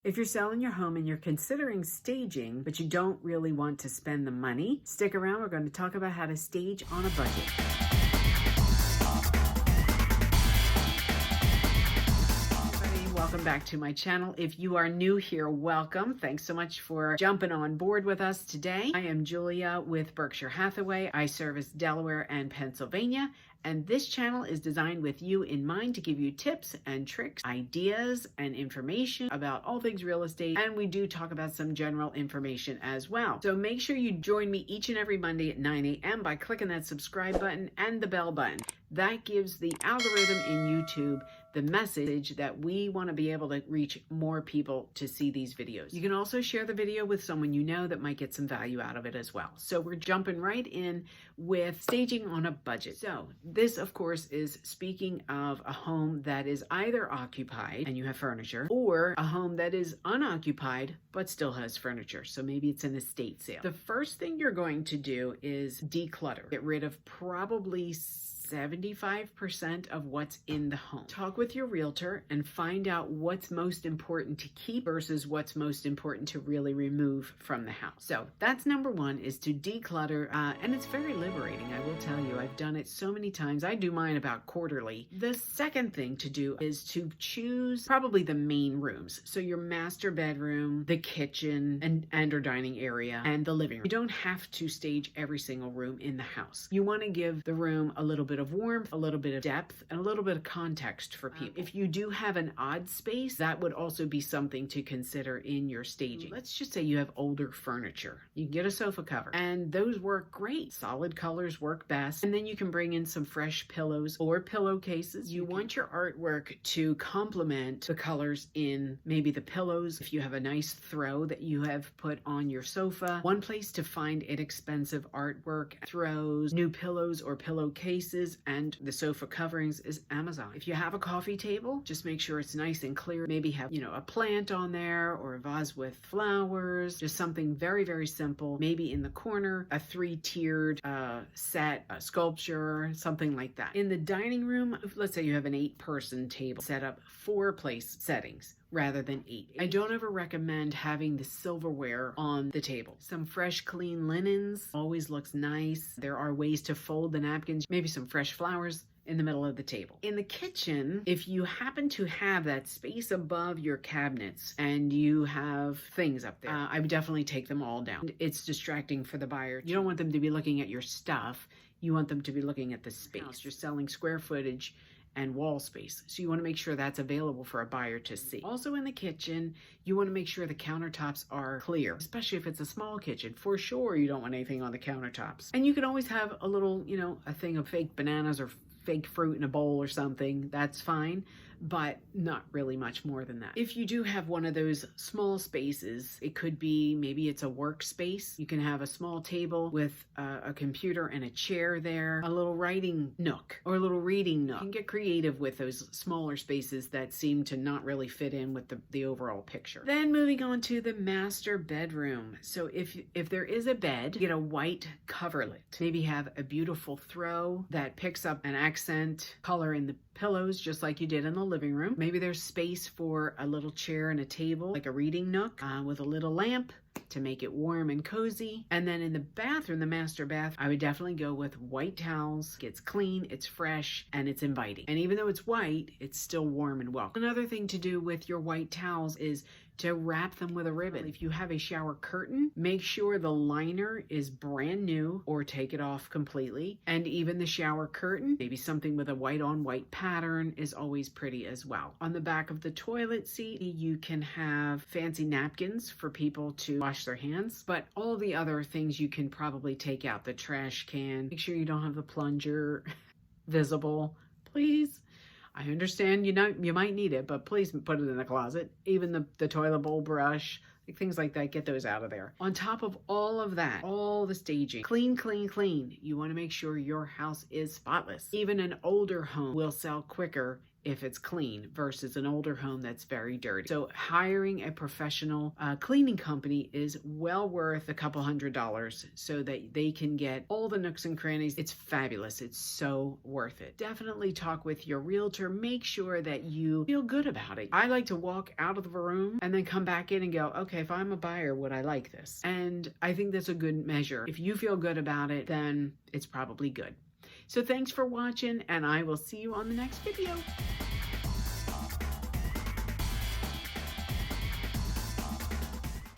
If you're selling your home and you're considering staging, but you don't really want to spend the money, stick around. We're going to talk about how to stage on a budget. Welcome back to my channel. If you are new here, welcome. Thanks so much for jumping on board with us today. I am Julia with Berkshire Hathaway. I service Delaware and Pennsylvania, and this channel is designed with you in mind to give you tips and tricks, ideas and information about all things real estate, and we do talk about some general information as well. So make sure you join me each and every Monday at 9 a.m. by clicking that subscribe button and the bell button. That gives the algorithm in YouTube the message that we want to be able to reach more people to see these videos. You can also share the video with someone you know that might get some value out of it as well. So we're jumping right in with staging on a budget. So this, of course, is speaking of a home that is either occupied and you have furniture, or a home that is unoccupied but still has furniture. So maybe it's an estate sale. The first thing you're going to do is declutter. Get rid of probably 75% of what's in the home. Talk with your realtor and find out what's most important to keep versus what's most important to really remove from the house. So that's number one, is to declutter, and it's very liberating. I will tell you, I've done it so many times. I do mine about quarterly. The second thing to do is to choose probably the main rooms. So your master bedroom, the kitchen and or dining area, and the living room. You don't have to stage every single room in the house. You want to give the room a little bit of warmth, a little bit of depth, and a little bit of context for people. If you do have an odd space, that would also be something to consider in your staging. Let's just say you have older furniture. You can get a sofa cover, and those work great. Solid colors work best. And then you can bring in some fresh pillows or pillowcases. You want your artwork to complement the colors in maybe the pillows. If you have a nice throw that you have put on your sofa, one place to find inexpensive artwork, throws, new pillows or pillowcases, and the sofa coverings is Amazon. If you have a coffee table, just make sure it's nice and clear. Maybe have, a plant on there or a vase with flowers, just something very, very simple. Maybe in the corner, a 3-tiered set, a sculpture, something like that. In the dining room, let's say you have an 8-person table, set up 4 place settings rather than 8. I don't ever recommend having the silverware on the table. Some fresh, clean linens always looks nice. There are ways to fold the napkins, maybe some fresh flowers in the middle of the table. In the kitchen, if you happen to have that space above your cabinets and you have things up there, I would definitely take them all down. It's distracting for the buyer. You don't want them to be looking at your stuff. You want them to be looking at the space. You're selling square footage and wall space. So you want to make sure that's available for a buyer to see. Also in the kitchen, you want to make sure the countertops are clear, especially if it's a small kitchen. For sure, you don't want anything on the countertops. And you can always have a little, a thing of fake bananas or fake fruit in a bowl or something. That's fine, but not really much more than that. If you do have one of those small spaces, it could be, maybe it's a workspace. You can have a small table with a computer and a chair there, a little writing nook or a little reading nook. You can get creative with those smaller spaces that seem to not really fit in with the overall picture. Then moving on to the master bedroom. So if there is a bed, get a white coverlet. Maybe have a beautiful throw that picks up an accent color in the pillows, just like you did in the living room. Maybe there's space for a little chair and a table, like a reading nook, with a little lamp to make it warm and cozy. And then in the bathroom, the master bath, I would definitely go with white towels. It's clean, it's fresh, and it's inviting. And even though it's white, it's still warm and welcome. Another thing to do with your white towels is to wrap them with a ribbon. If you have a shower curtain, make sure the liner is brand new or take it off completely. And even the shower curtain, maybe something with a white on white pattern, is always pretty as well. On the back of the toilet seat, you can have fancy napkins for people to wash their hands, but all the other things you can probably take out. The trash can, make sure you don't have the plunger visible, please. I understand you might need it, but please put it in the closet. Even the toilet bowl brush, things like that, get those out of there. On top of all of that, all the staging, clean, clean, clean. You want to make sure your house is spotless. Even an older home will sell quicker if it's clean versus an older home that's very dirty. So hiring a professional cleaning company is well worth a couple $100 so that they can get all the nooks and crannies. It's fabulous. It's so worth it. Definitely talk with your realtor. Make sure that you feel good about it. I like to walk out of the room and then come back in and go, okay, if I'm a buyer, would I like this? And I think that's a good measure. If you feel good about it, then it's probably good. So thanks for watching, and I will see you on the next video.